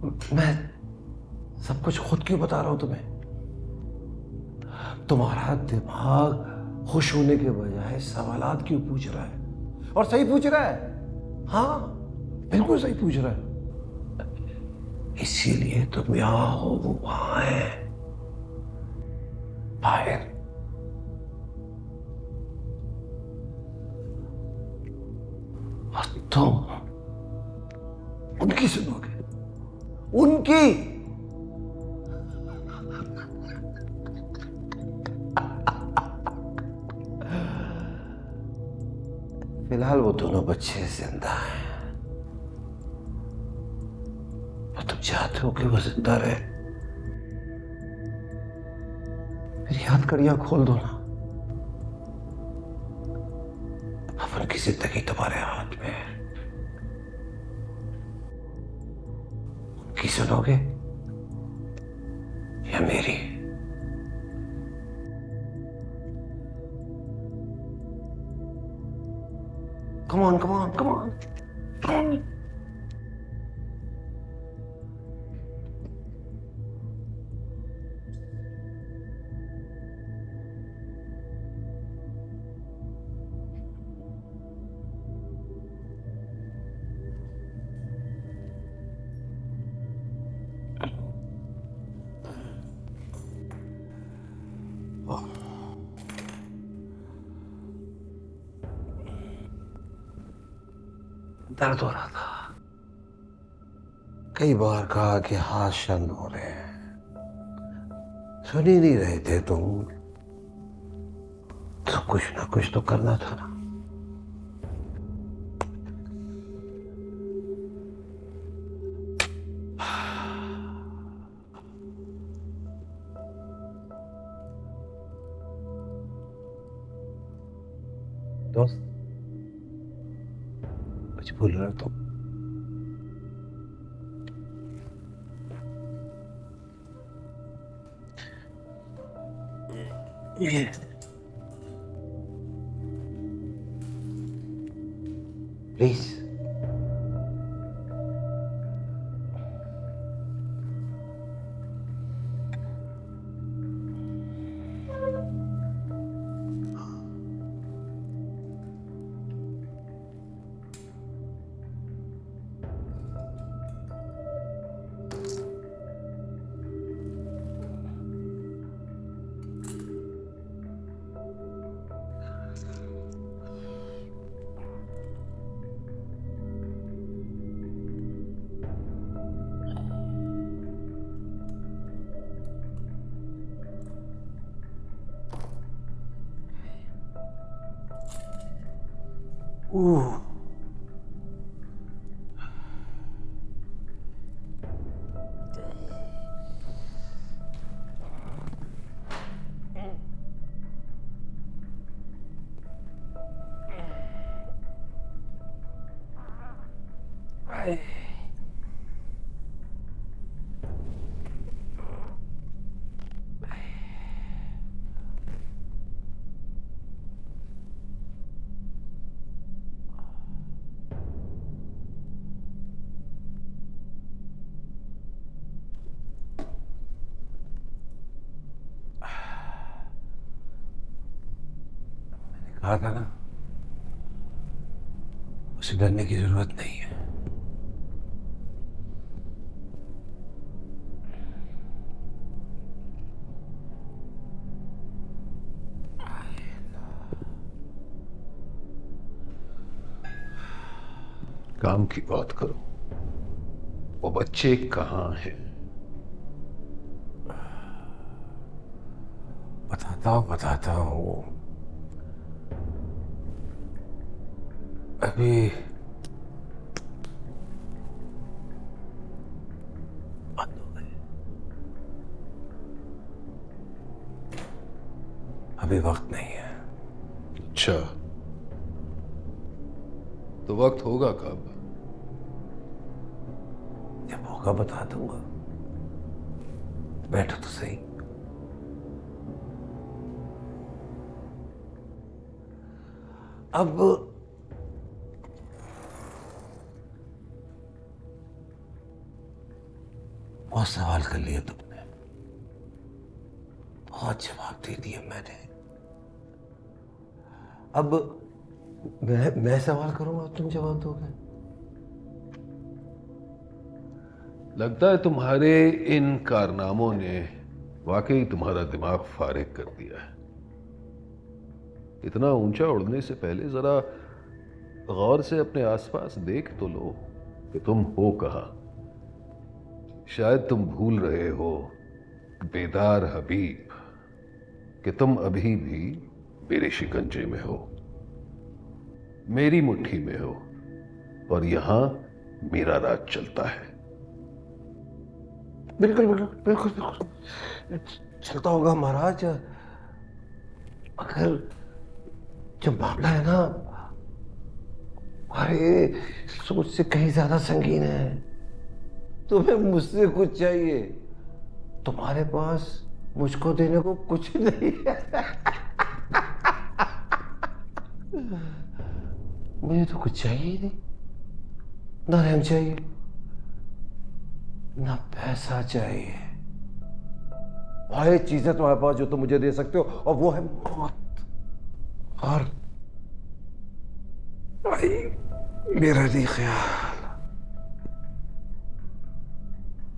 मैं सब कुछ खुद क्यों बता रहा हूं तुम्हें? तुम्हारा दिमाग खुश होने के बजाय सवालात क्यों पूछ रहा है? और सही पूछ रहा है। हाँ, बिल्कुल सही पूछ रहा है। इसीलिए तुम यहां हो, वो वहां है, बाहर। और तुम उनकी सुनोगे, उनकी। फिलहाल वो दोनों बच्चे जिंदा हैं। और तुम चाहते हो कि वो जिंदा रहे? मेरी हथकड़ियां खोल दो ना। अब उनकी जिंदगी तुम्हारे हाथ में है। उनकी सुनोगे या मेरी? Come on, come on, come on, come on. दर्द हो रहा था। कई बार कहा कि हाथ शन हो रहे हैं, सुन ही नहीं रहे थे तुम। तो कुछ ना कुछ तो करना था ना। दोस्त, कुछ भूल रहे हो तुम? ये प्लीज। ओह, कहा था ना, उसे डरने की जरूरत नहीं है। काम की बात करो। वो बच्चे कहाँ हैं? बताता हूँ। अभी बंद हो गए। अभी वक्त नहीं है। अच्छा, तो वक्त होगा कब? जब होगा बता दूंगा। बैठो तो सही। अब बहुत सवाल कर लिए तुमने, बहुत जवाब दे दिए मैंने। अब मैं सवाल करूंगा, तुम जवाब दोगे। लगता है तुम्हारे इन कारनामों ने वाकई तुम्हारा दिमाग फारिग कर दिया है। इतना ऊंचा उड़ने से पहले जरा गौर से अपने आसपास देख तो लो कि तुम हो कहां। शायद तुम भूल रहे हो, बेदार हबीब, कि तुम अभी भी मेरे शिकंजे में हो, मेरी मुट्ठी में हो, और यहां मेरा राज चलता है। बिल्कुल बिल्कुल बिल्कुल बिल्कुल चलता होगा महाराज। अगर जो मामला है ना, अरे सोच से कहीं ज्यादा संगीन है। तुम्हें मुझसे कुछ चाहिए, तुम्हारे पास मुझको देने को कुछ नहीं है। मुझे तो कुछ चाहिए ही नहीं, ना रहम चाहिए, ना पैसा चाहिए। वही चीज है तुम्हारे पास जो तुम मुझे दे सकते हो, और वो है मौत। और भाई मेरा नहीं ख्याल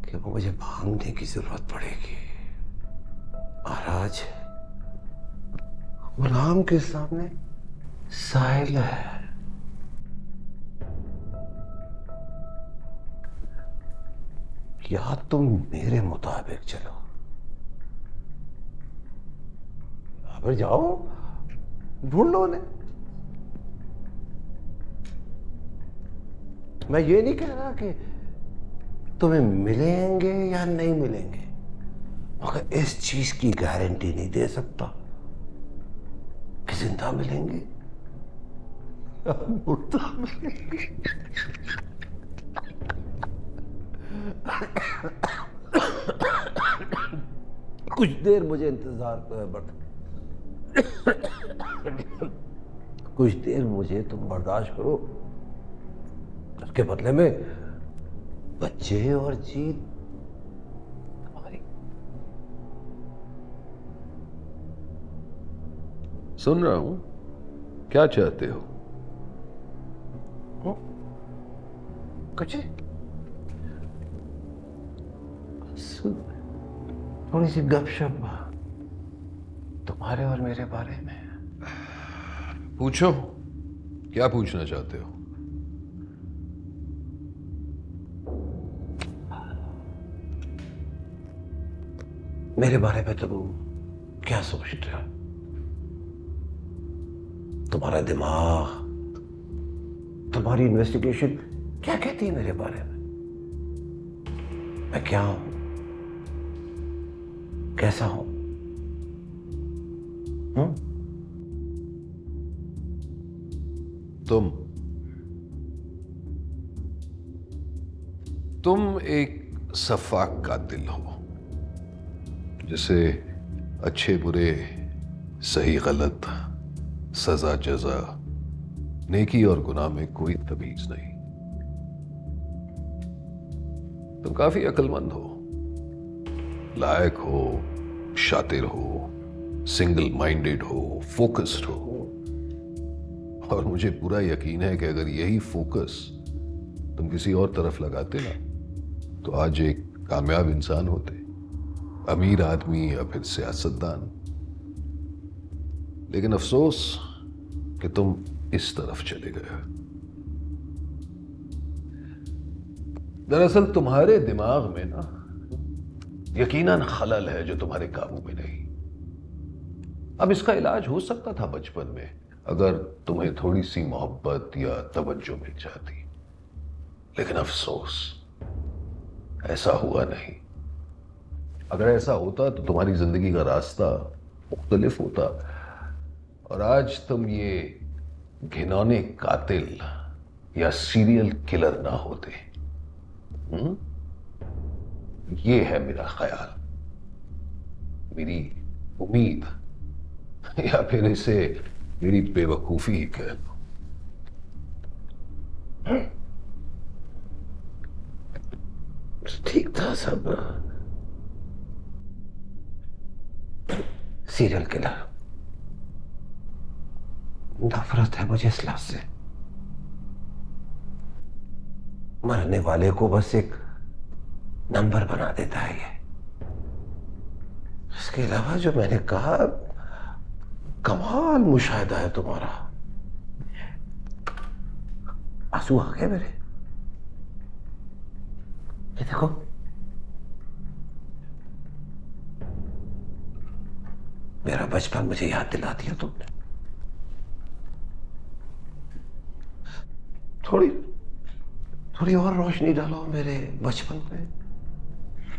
कि वो मुझे मांगने की जरूरत पड़ेगी। महाराज, गुलाम के सामने साहिल है। या तुम मेरे मुताबिक चलो, या फिर जाओ ढूंढ लो उन्हें। मैं ये नहीं कह रहा कि तुम्हें मिलेंगे या नहीं मिलेंगे, मगर इस चीज की गारंटी नहीं दे सकता कि जिंदा मिलेंगे या मुर्दा मिलेंगे। कुछ देर मुझे इंतजार कुछ देर मुझे तुम बर्दाश्त करो, उसके बदले में बच्चे और जीत हमारी। सुन रहा हूं, क्या चाहते हो? कुछ थोड़ी सी गपशप तुम्हारे और मेरे बारे में। पूछो, क्या पूछना चाहते हो? मेरे बारे में तुम क्या सोचते हो? तुम्हारा दिमाग, तुम्हारी इन्वेस्टिगेशन क्या कहती है मेरे बारे में? मैं क्या हूं, कैसा हूं? तुम एक सफाक कातिल हो, जिसे अच्छे बुरे, सही गलत, सजा जजा, नेकी और गुनाह में कोई तमीज नहीं। तुम काफी अक्लमंद हो, लायक हो, शातिर हो, सिंगल माइंडेड हो, फोकस्ड हो, और मुझे पूरा यकीन है कि अगर यही फोकस तुम किसी और तरफ लगाते ना, तो आज एक कामयाब इंसान होते, अमीर आदमी या फिर सियासतदान। लेकिन अफसोस कि तुम इस तरफ चले गए। दरअसल तुम्हारे दिमाग में ना यकीनन खलल है जो तुम्हारे काबू में नहीं। अब इसका इलाज हो सकता था बचपन में, अगर तुम्हें थोड़ी सी मोहब्बत या तवज्जो मिल जाती। लेकिन अफसोस ऐसा हुआ नहीं। अगर ऐसा होता तो तुम्हारी जिंदगी का रास्ता मुख्तलिफ होता, और आज तुम ये घिनौने कातिल या सीरियल किलर ना होते। ये है मेरा ख्याल, मेरी उम्मीद, या फिर इसे मेरी बेवकूफी ही कह लो। ठीक था सब। Serial killer. नफरत है मुझे इस लफ्ज से। मरने वाले को बस एक नंबर बना देता है ये। इसके अलावा जो मैंने कहा, कमाल मुशाहिदा है तुम्हारा। आंसू आ गए मेरे। ये देखो, मेरा बचपन मुझे याद दिला दिया तुमने। थोड़ी थोड़ी और रोशनी डालो मेरे बचपन पे।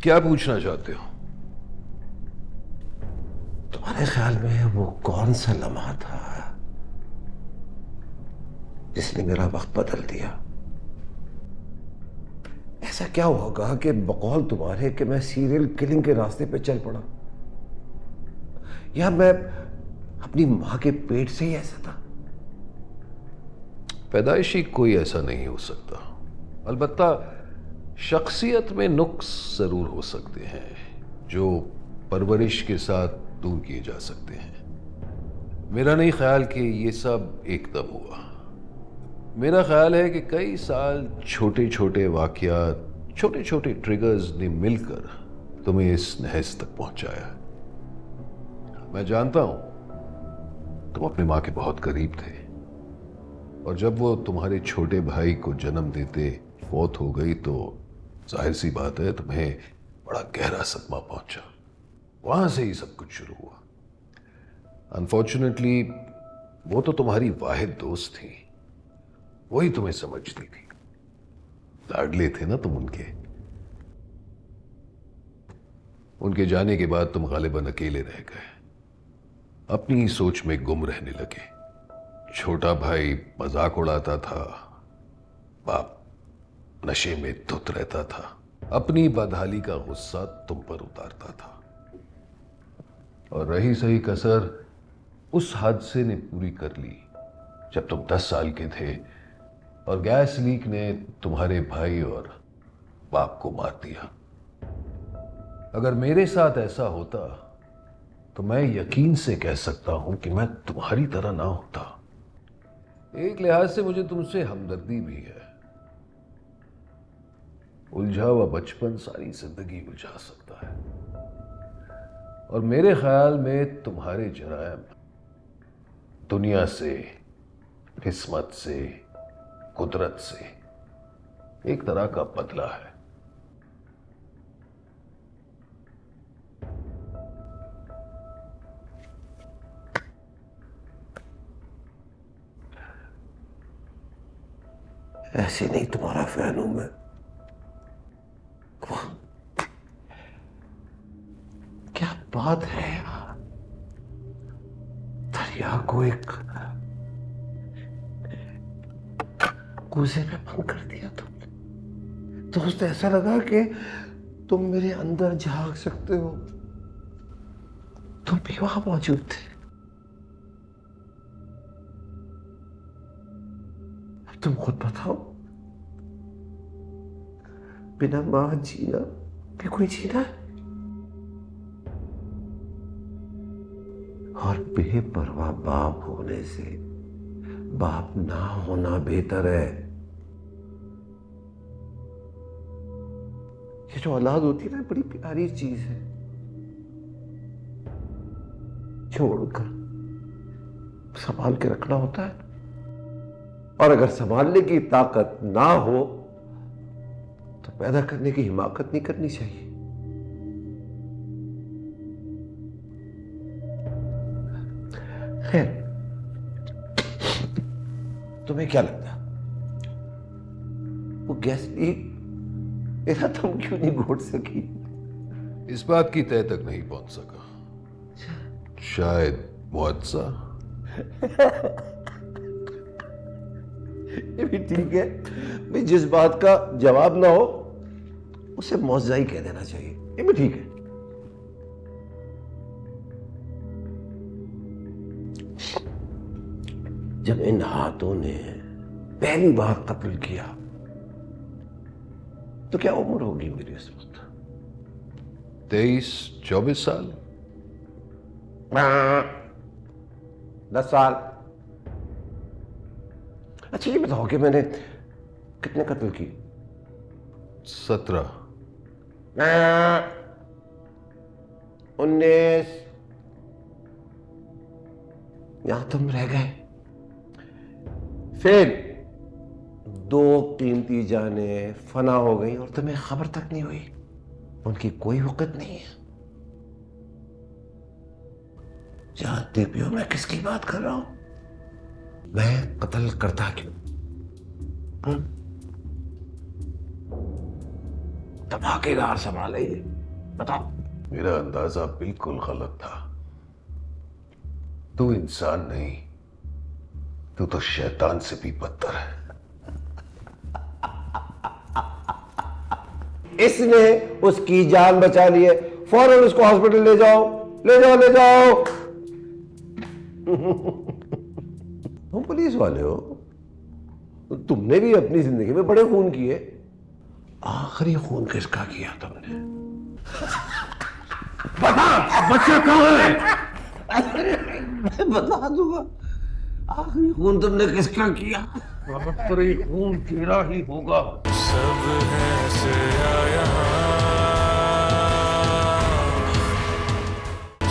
क्या पूछना चाहते हो? तुम्हारे ख्याल में वो कौन सा लम्हा था जिसने मेरा वक्त बदल दिया? ऐसा क्या होगा कि बकौल तुम्हारे कि मैं सीरियल किलिंग के रास्ते पे चल पड़ा, या मैं अपनी मां के पेट से ही ऐसा था? पैदाइशी कोई ऐसा नहीं हो सकता, अलबत्ता शख्सियत में नुक्स जरूर हो सकते हैं जो परवरिश के साथ दूर किए जा सकते हैं। मेरा नहीं ख्याल कि ये सब एकदम हुआ। मेरा ख्याल है कि कई साल छोटे छोटे वाकयात, छोटे छोटे ट्रिगर्स ने मिलकर तुम्हें इस नहज तक पहुंचाया। मैं जानता हूं तुम अपनी मां के बहुत करीब थे, और जब वो तुम्हारे छोटे भाई को जन्म देते फौत हो गई तो जाहिर सी बात है तुम्हें बड़ा गहरा सदमा पहुंचा। वहां से ही सब कुछ शुरू हुआ। अनफॉर्चुनेटली वो तो तुम्हारी वाहिद दोस्त थी, वही तुम्हें समझती थी। लाडले थे ना तुम उनके जाने के बाद तुम गालिबन अकेले रह गए, अपनी सोच में गुम रहने लगे। छोटा भाई मजाक उड़ाता था, बाप नशे में धुत रहता था, अपनी बदहाली का गुस्सा तुम पर उतारता था। और रही सही कसर उस हादसे ने पूरी कर ली जब तुम 10 साल के थे और गैस लीक ने तुम्हारे भाई और बाप को मार दिया। अगर मेरे साथ ऐसा होता तो मैं यकीन से कह सकता हूं कि मैं तुम्हारी तरह ना होता। एक लिहाज से मुझे तुमसे हमदर्दी भी है। उलझा हुआ बचपन सारी जिंदगी उलझा सकता है, और मेरे ख्याल में तुम्हारे जरायम दुनिया से, किस्मत से, कुदरत से एक तरह का बदला है। ऐसे नहीं तुम्हारा फैन हूं मैं। क्या बात है यार, दरिया को एक कूजे में बंद कर दिया तुमने। तो उससे ऐसा लगा कि तुम मेरे अंदर झांक सकते हो। तुम भी वहां मौजूद थे। अब तुम खुद बताओ, बिना मां जीना भी कोई जीना है? और बेपरवाह बाप होने से बाप ना होना बेहतर है। ये जो औलाद होती है ना, बड़ी प्यारी चीज है। छोड़कर संभाल के रखना होता है, और अगर संभालने की ताकत ना हो तो पैदा करने की हिमाकत नहीं करनी चाहिए। खैर, तुम्हें क्या लगता, वो गैस लीक मेरा तुम क्यों नहीं घोट सकी? इस बात की तय तक नहीं पहुंच सका। शायद मुआवजा। ये भी ठीक है भाई, जिस बात का जवाब ना हो उसे मुआवजा ही कह देना चाहिए। ये भी ठीक है। जब इन हाथों ने पहली बार कत्ल किया तो क्या उम्र होगी मेरी इस वक्त? 23-24 साल। 10 साल। अच्छा ये बताओ कि मैंने कितने कत्ल किए? 17। 19। यहां तुम रह गए, फिर 2 कीमती जानें फना हो गई और तुम्हें खबर तक नहीं हुई। उनकी कोई वक़्त नहीं है। जानते भी हो मैं किसकी बात कर रहा हूं? मैं कत्ल करता क्यों? धमाकेदार सवाल है ये, बताओ। मेरा अंदाजा बिल्कुल गलत था। तू इंसान नहीं, तू तो शैतान से भी बदतर है। इसने उसकी जान बचा ली है, फौरन उसको हॉस्पिटल ले जाओ, ले जाओ, ले जाओ। तुम पुलिस वाले हो, तुमने भी अपनी जिंदगी में बड़े खून किए। आखिरी खून किसका किया तुमने? बता, बच्चा कहाँ है? मैं बता दूंगा। आखिरी खून तुमने किसका किया? आखिरी खून तेरा ही होगा। सब है से आया,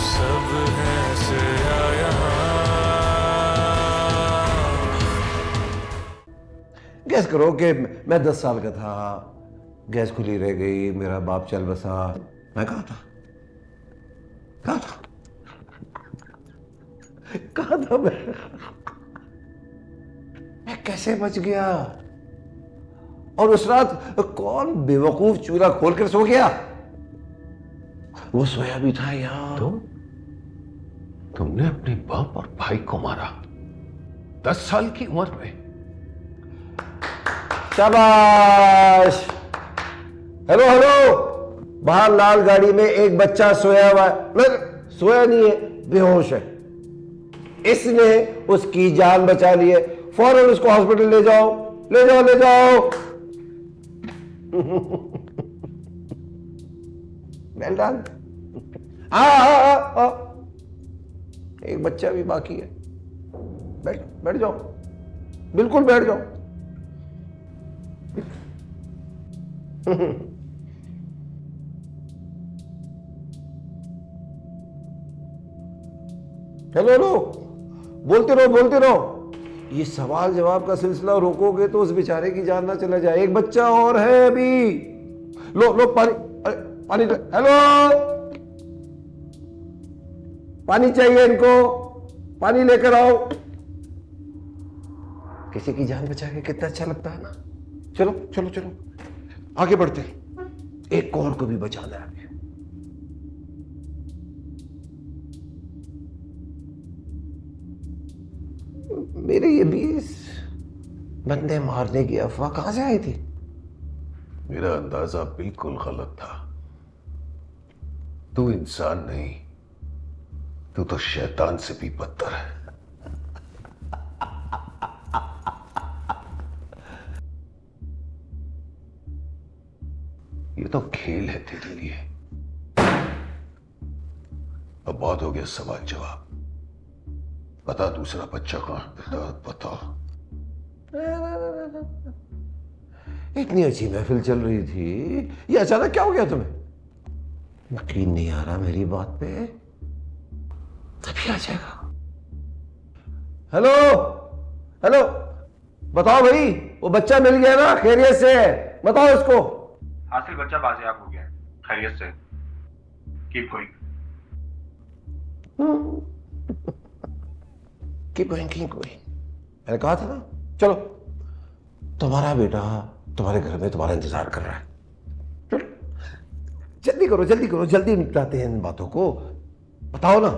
सब है से आया। गैस करो कि मैं 10 साल का था, गैस खुली रह गई, मेरा बाप चल बसा। मैं कहाँ था? कहाँ था? कहाँ था मैं कैसे बच गया? और उस रात कौन बेवकूफ चूल्हा खोलकर सो गया? वो सोया भी था यार। तुमने अपने बाप और भाई को मारा 10 साल की उम्र में। शाबाश। हेलो हेलो, बाहर लाल गाड़ी में एक बच्चा सोया हुआ है। नहीं, सोया नहीं है, बेहोश है। इसने उसकी जान बचा ली है, फौरन उसको हॉस्पिटल ले जाओ, ले जाओ, ले जाओ। Well done. एक बच्चा भी बाकी है। बैठ बैठ जाओ, बिल्कुल बैठ जाओ। हेलो हेलो, बोलते रहो, बोलते रहो। ये सवाल जवाब का सिलसिला रोकोगे तो उस बेचारे की जान ना चला जाए। एक बच्चा और है अभी। लो लो पानी, अरे पानी। हेलो, पानी चाहिए इनको, पानी लेकर आओ। किसी की जान बचा के कितना अच्छा लगता है ना। चलो चलो चलो, आगे बढ़ते हैं। एक और को भी बचाना है अभी। मेरे ये 20 बंदे मारने की अफवाह कहां से आई थी? मेरा अंदाजा बिल्कुल गलत था। तू इंसान नहीं, तू तो शैतान से भी बदतर है। ये तो खेल है तेरे लिए। अब बहुत हो गया सवाल जवाब। बता, दूसरा बच्चा कहां? बता। इतनी अच्छी महफिल चल रही थी, ये अचानक क्या हो गया तुम्हें? यकीन नहीं आ रहा मेरी बात पे। तभी आ जाएगा। हेलो हेलो, बताओ भाई, वो बच्चा मिल गया ना? खैरियत से है? बताओ इसको। हासिल, बच्चा बाजियाब हो गया, खैरियत से। Keep going. Keep going, keep going. मैंने कहा था ना। चलो, तुम्हारा बेटा तुम्हारे घर में तुम्हारा इंतजार कर रहा है। चलो जल्दी करो, जल्दी करो, जल्दी निपटाते हैं इन बातों को। बताओ ना,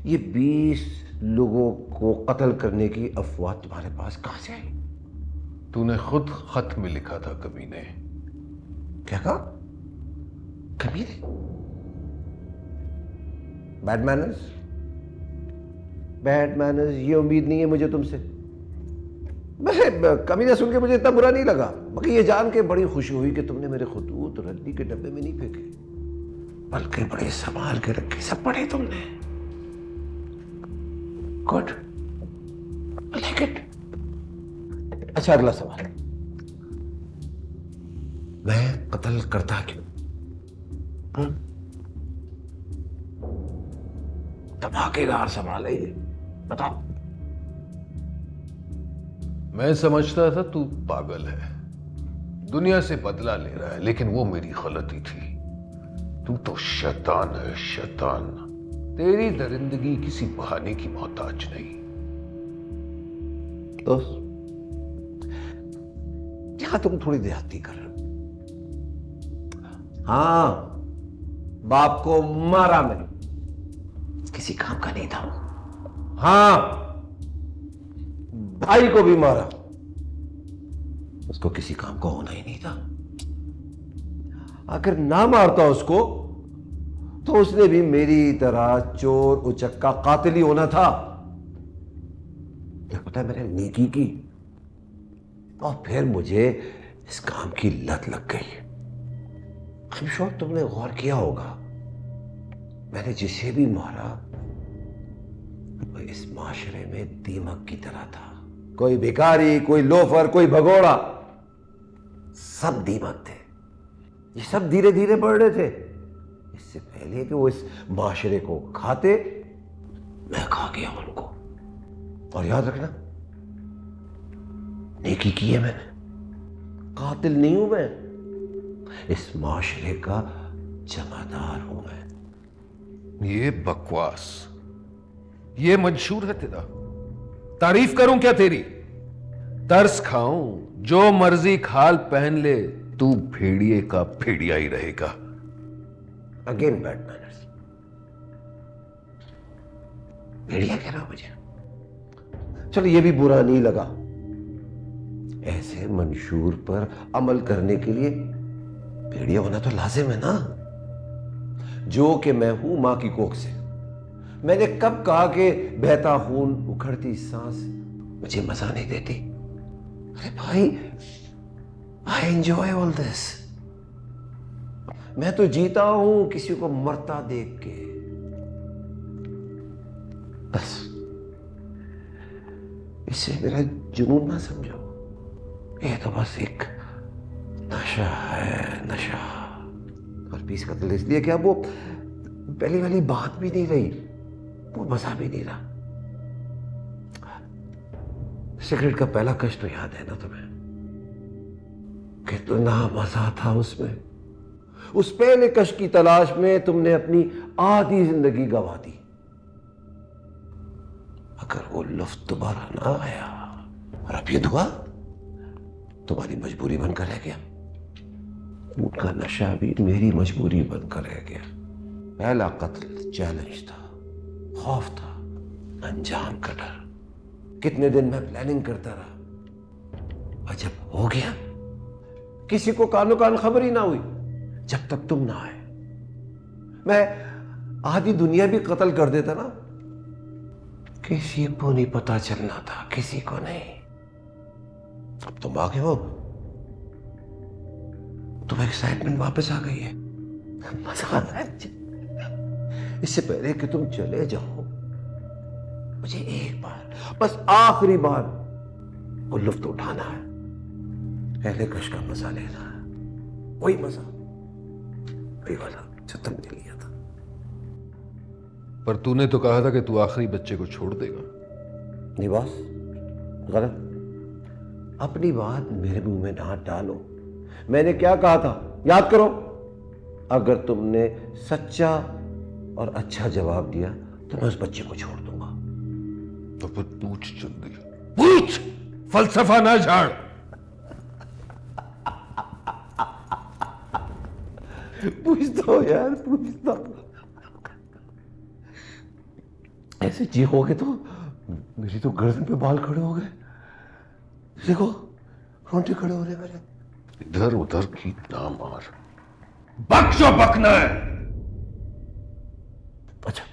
ये 20 लोगों को कत्ल करने की अफवाह तुम्हारे पास कहां से आई? तूने खुद खत में लिखा था कमीने। क्या कहा? कमीने? बैड मैनर्स, बैड मैनर्स, ये उम्मीद नहीं है मुझे तुमसे। वैसे कमीने सुन के मुझे इतना बुरा नहीं लगा। मगर ये जान के बड़ी खुशी हुई कि तुमने मेरे खतूत रद्दी के डब्बे में नहीं फेंके, बल्कि बड़े संभाल के रखे, सब पढ़े तुमने। Good, like it. अच्छा, अगला सवाल, मैं कत्ल करता क्यों? धमाकेदार सवाल है ये, बताओ। मैं समझता था तू पागल है, दुनिया से बदला ले रहा है, लेकिन वो मेरी गलती थी। तू तो शैतान है, शैतान। तेरी दरिंदगी किसी बहाने की मोहताज नहीं। दोस्त, क्या तुम थोड़ी देहाती कर रहे हो? हाँ, बाप को मारा मैंने, किसी काम का नहीं था। हाँ, भाई को भी मारा, उसको किसी काम का होना ही नहीं था। अगर ना मारता उसको तो उसने भी मेरी तरह चोर उचक्का कातिल ही होना था। क्या पता है मैंने नेकी की और फिर मुझे इस काम की लत लग गई। आई एम श्योर तुमने गौर किया होगा, मैंने जिसे भी मारा वो इस माशरे में दीमक की तरह था। कोई भिखारी, कोई लोफर, कोई भगोड़ा, सब दीमक थे। ये सब धीरे धीरे बढ़ रहे थे। इससे पहले कि वो इस माशरे को खाते, मैं खा गया उनको। और याद रखना, नेकी की है मैंने, कातिल नहीं हूं मैं, इस माशरे का जमादार हूं मैं। ये बकवास, ये मंशूर है तेरा। तारीफ करूं क्या तेरी? तरस खाऊं, जो मर्जी खाल पहन ले, तू भेड़िए का भेड़िया ही रहेगा। Again bad manners. भेड़िया कह रहा मुझे? चलो ये भी बुरा नहीं लगा। ऐसे मंशूर पर अमल करने के लिए भेड़िया होना तो लाजिम है ना। जो कि मैं हूं मां की कोख से। मैंने कब कहा कि बहता खून, उखड़ती सांस मुझे मजा नहीं देती? अरे भाई, आई एंजॉय ऑल दिस। मैं तो जीता हूं किसी को मरता देख के। बस इससे मेरा जुनून ना समझो, ये तो बस एक नशा है, नशा। और 20 कत्ल इसलिए क्या वो पहली वाली बात भी नहीं रही, वो मजा भी नहीं रहा। सिगरेट का पहला कश तो याद है ना तुम्हें? कितना मजा था उसमें। उस पहले कश की तलाश में तुमने अपनी आधी जिंदगी गंवा दी। अगर वो लुत्फ दोबारा ना आया और अब ये धुआ तुम्हारी मजबूरी बनकर रह गया, उनका नशा भी मेरी मजबूरी बनकर रह गया। पहला कत्ल चैलेंज था, खौफ था, अंजाम का डर। कितने दिन मैं प्लानिंग करता रहा, और जब हो गया किसी को कानो कान खबर ही ना हुई जब तक तुम ना आए। मैं आधी दुनिया भी कत्ल कर देता ना, किसी को नहीं पता चलना था, किसी को नहीं। अब तुम आगे हो, तुम्हें एक्साइटमेंट वापस आ गई है, मजा आ रहा है। इससे पहले कि तुम चले जाओ, मुझे एक बार, बस आखिरी बार वो लुत्फ उठाना है। पहले कश का मजा लेना है, वही मजा, वही वाला जो तुमने लिया था। पर तूने तो कहा था कि तू आखिरी बच्चे को छोड़ देगा। नहीं बॉस, गलत। अपनी बात मेरे मुंह में ना डालो। मैंने क्या कहा था याद करो। अगर तुमने सच्चा और अच्छा जवाब दिया तो मैं उस बच्चे को छोड़ दूंगा। तो फिर पूछ जल्दी, पूछ, फलसफा ना झाड़। पूछता हूं यार, पूछता हूं। ऐसे चीखोगे तो मेरी तो गर्दन पे बाल खड़े हो गए। देखो, रोंटे खड़े हो रहे मेरे। इधर उधर की ना मार, बक जो बकना है। अच्छा,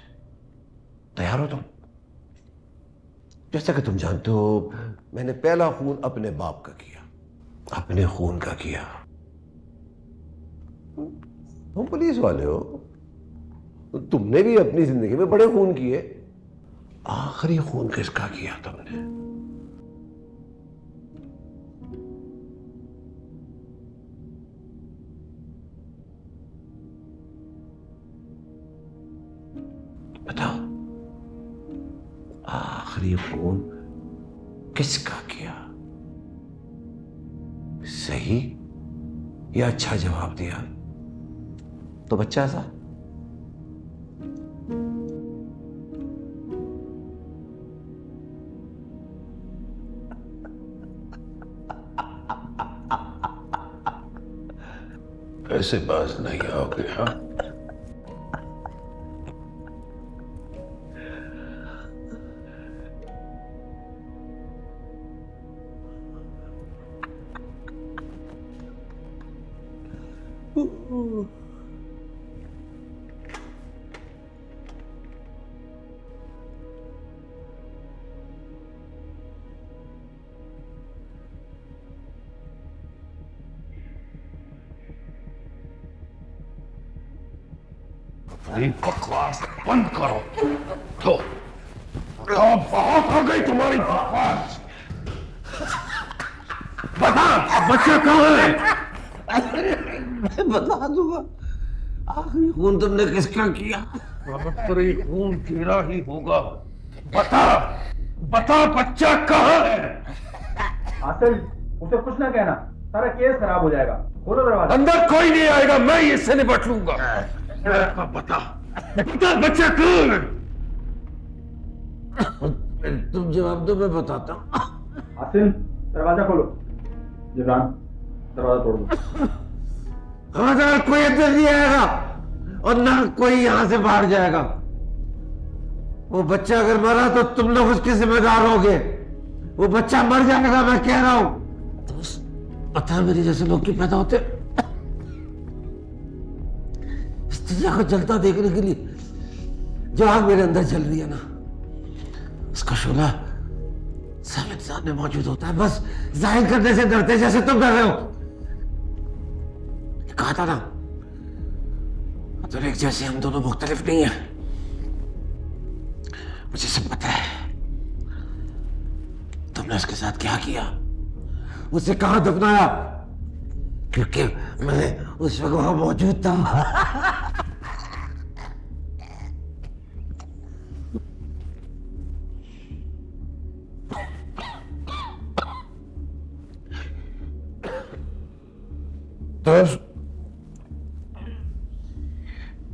तैयार हो तुम? जैसा कि तुम जानते हो, मैंने पहला खून अपने बाप का किया, अपने खून का किया। तुम पुलिस वाले हो, तुमने भी अपनी जिंदगी में बड़े खून किए। आखिरी खून किसका किया तुमने? बताओ, आखिरी खून किसका किया? सही या अच्छा जवाब दिया तो बच्चा सा। ऐसे बाज नहीं आओगे? हाँ, अपनी बकवास बंद करो। तो बहुत हो गई तुम्हारी बकवास। बता, बच्चा कहाँ है? मैं बता दूंगा। आखिरी खून तुमने किसका किया? आखिरी खून तेरा ही होगा। बता, बता, बच्चा कहाँ है? आसिफ, उसे कुछ ना कहना, सारा केस खराब हो जाएगा। खोलो दरवाजा। अंदर कोई नहीं आएगा, मैं इससे निपट लूंगा। बता, बता, बच्चा कहाँ है? तुम जवाब दो, मैं बताता हूँ। आसिफ, दरवाजा खोलो। जिब्रान, दरवाजा तोड़ दो। खबरदार, कोई अंदर नहीं आएगा और ना कोई यहां से बाहर जाएगा। वो बच्चा अगर मरा तो तुम लोग उसके जिम्मेदार होगे। वो बच्चा मर जाएगा, मैं कह रहा हूं। दोस्त, पता है मेरे जैसे लोग क्यों पैदा होते? इस दुनिया को जलता देखने के लिए। जो आग मेरे अंदर जल रही है ना, उसका शोला सब इंसान में मौजूद होता है, बस जाहिर करने से डरते, जैसे तुम कर रहे हो। कहा था ना, तो एक जैसे हम दोनों मुख्तलिफ नहीं है। मुझे सब पता है तुमने उसके साथ क्या किया, उसे कहां दफनाया, क्योंकि मैं उस वक्त वहां मौजूद था। तो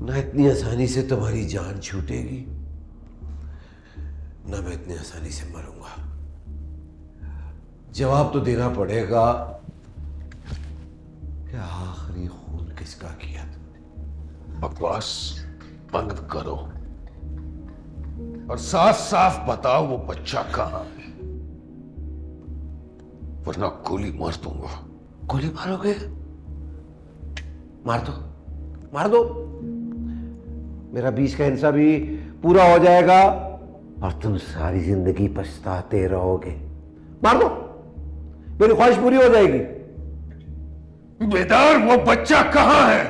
ना इतनी आसानी से तुम्हारी जान छूटेगी, ना मैं इतनी आसानी से मरूंगा। जवाब तो देना पड़ेगा कि आखिरी खून किसका किया तुमने। बकवास बंद करो और साफ साफ बताओ वो बच्चा कहाँ है, वरना गोली मार दूंगा। गोली मारोगे? मार दो, मार दो। मेरा बीच का हिस्सा भी पूरा हो जाएगा और तुम सारी जिंदगी पछताते रहोगे। मार दो, मेरी ख्वाहिश पूरी हो जाएगी। बेदार, वो बच्चा कहाँ है?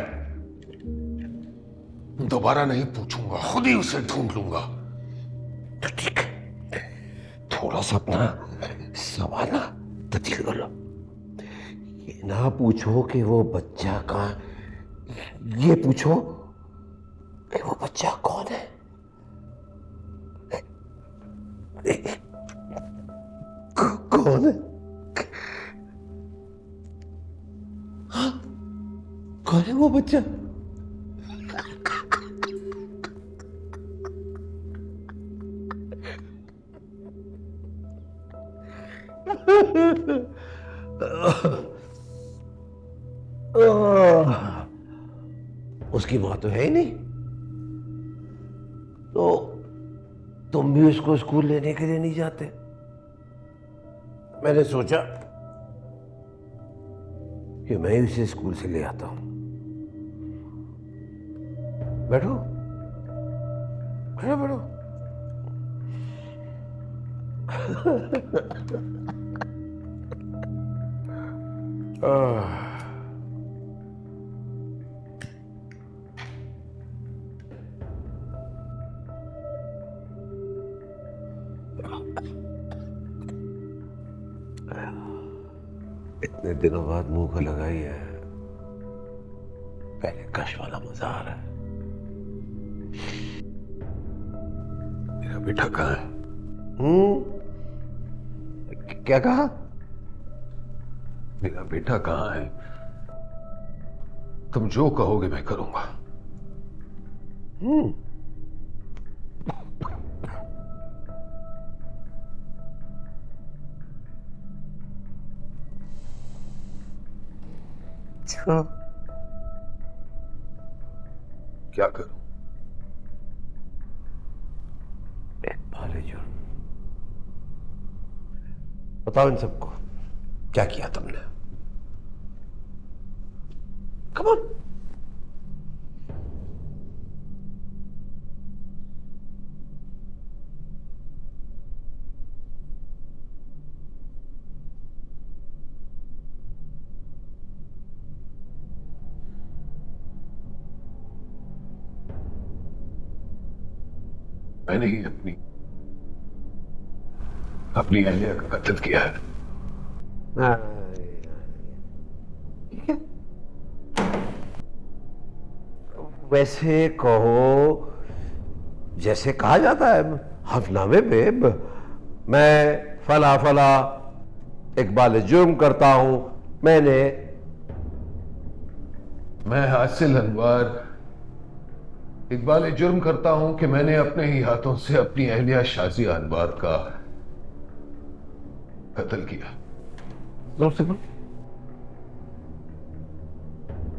दोबारा नहीं पूछूंगा, खुद ही उसे ढूंढ लूंगा। तो ठीक है, थोड़ा सा अपना सवाल ना तब्दील कर लो। ये ना पूछो कि वो बच्चा कहाँ, ये पूछो कि वो बच्चा कौन है। कौन है? हाँ, कौन है वो बच्चा? उसकी मां तो है ही नहीं, तो तुम भी उसको स्कूल लेने के लिए नहीं जाते। मैंने सोचा कि मैं ही उसे स्कूल से ले आता हूं। बैठो, बैठो, बैठो। इतने दिनों बाद मुंह को लगाई है, पहले कश वाला मजा आ रहा है। मेरा बेटा कहाँ है? क्या कहा? मेरा बेटा कहाँ है? तुम जो कहोगे मैं करूंगा। अच्छा, क्या करूं? भाले जुर्म। बताओ इन सबको क्या किया तुमने? Come on. मैंने ही अपनी अहलिया का कत्ल किया है। वैसे कहो जैसे कहा जाता है हफनामे पे, मैं फला फला इकबाल जुर्म करता हूं। मैं हासिल अनवर इकबाल जुर्म करता हूं कि मैंने अपने ही हाथों से अपनी अहलिया शाजिया अनवर का कत्ल किया।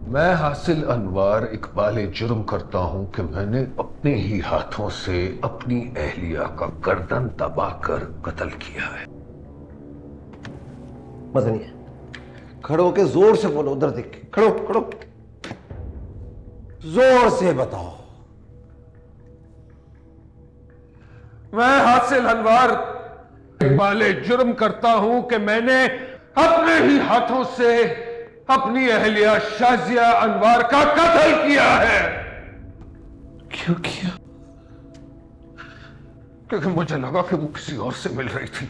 मैं हासिल अनवर इकबाल जुर्म करता हूं कि मैंने अपने ही हाथों से अपनी अहलिया का गर्दन दबाकर कत्ल किया है। मजा नहीं है। खड़ो होके जोर से बोलो, उधर देख के खड़ो खड़ो, जोर से बताओ। मैं हासिल अनवर इकबाल जुर्म करता हूं कि मैंने अपने ही हाथों से अपनी अहलिया शाजिया अनवर का कत्ल किया है। क्यों किया? क्योंकि मुझे लगा कि वो किसी और से मिल रही थी,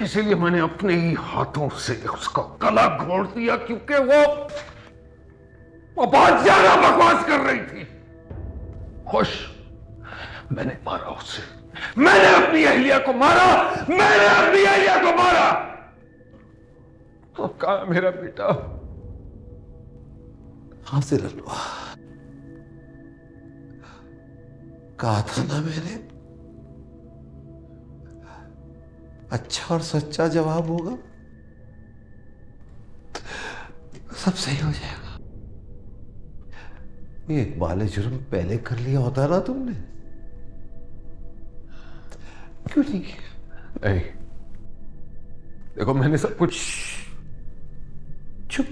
इसीलिए मैंने अपने ही हाथों से उसका गला घोंट दिया, क्योंकि वो बहुत ज्यादा बकवास कर रही थी। खुश, मैंने मारा उसे, मैंने अपनी अहलिया को मारा, मैंने अपनी अहलिया को मारा। तो कहा मेरा बेटा? हासिल अनवर, कहा था ना मैंने, अच्छा और सच्चा जवाब होगा, सब सही हो जाएगा। ये इकबाल जुर्म पहले कर लिया होता ना तुमने, क्यों नहीं किया? नहीं, देखो मैंने सब कुछ। चुप।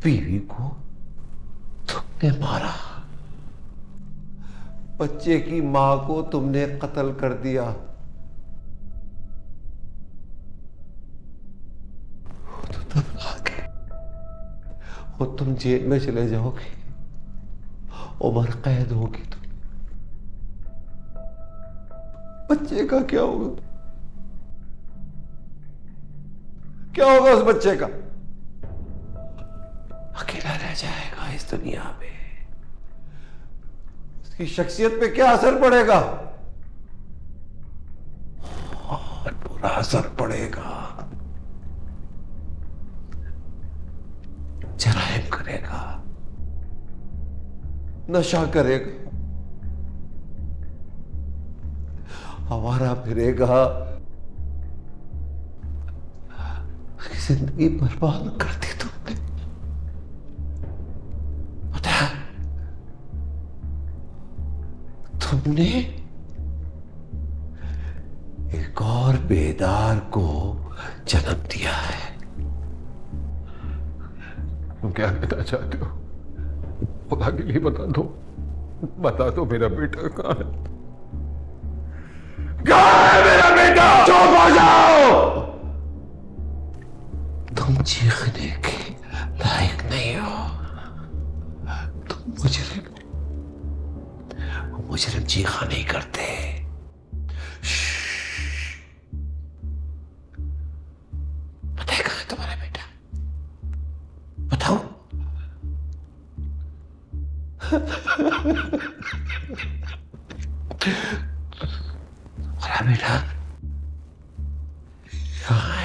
बीवी को तुमने मारा, बच्चे की मां को तुमने कत्ल कर दिया। वो तो तब आगे, वो तुम जेल में चले जाओगे, उम्र कैद होगी। तुम बच्चे का क्या होगा? क्या होगा उस बच्चे का? अकेला रह जाएगा इस दुनिया में, उसकी शख्सियत पे क्या असर पड़ेगा? और बुरा असर पड़ेगा। जराइम करेगा, नशा करेगा, आवारा फिरेगा, जिंदगी बर्बाद कर दी तुमने। पता है, तुमने एक और बेदार को जन्म दिया है। तुम क्या कहना चाहते हो? खुदा के लिए बता दो मेरा बेटा कहाँ है? कहाँ है मेरा बेटा? चुप हो जा। तुम चीखने के लायक नहीं हो। तुम मुजरिम हो। मुजरिम चीखा नहीं करते। पता है कहाँ है तुम्हारा बेटा? बताओ। तुम्हारा बेटा यहाँ